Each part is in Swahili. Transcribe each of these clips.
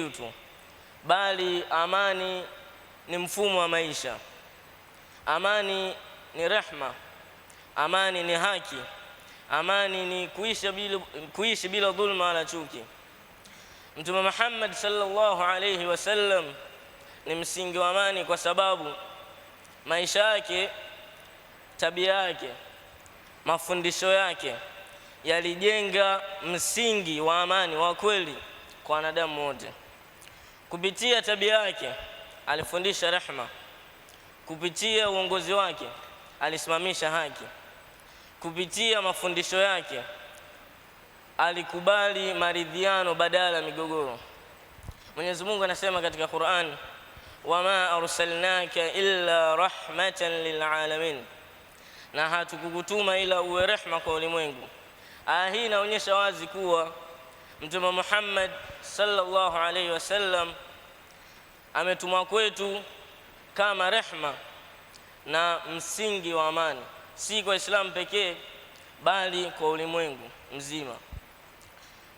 tu, bali amani ni mfumo wa maisha. Amani ni rehma, amani ni haki, amani ni kuishi bila dhulma wala chuki. Mtume Muhammad sallallahu alayhi wasallam ni msingi wa amani, kwa sababu maisha yake, tabia yake, mafundisho yake yalijenga msingi wa amani wa kweli kwa wanadamu wote. Kupitia tabia yake alifundisha rehma, kupitia uongozi wake alisimamisha haki, kupitia mafundisho yake alikubali maridhiano badala ya migogoro. Mwenyezi Mungu anasema katika Qur'an, wama arsalnaka illa rahmatan lilalamin, na hatukukutuma ila uwe rehma kwa ulimwengu. Aya hii inaonyesha wazi kuwa Mtume Muhammad sallallahu alayhi wasallam ametumwa kwetu kama rehma na msingi wa amani, si kwa Islam pekee bali kwa ulimwengu mzima.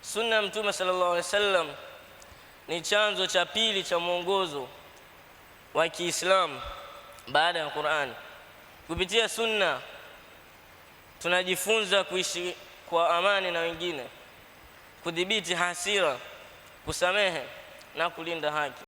Sunna Mtume sallallahu alayhi wasallam ni chanzo cha pili cha mwongozo wa Kiislamu baada ya Qur'an. Kupitia sunna tunajifunza kuishi kwa amani na wengine, kudhibiti hasira, kusamehe na kulinda haki.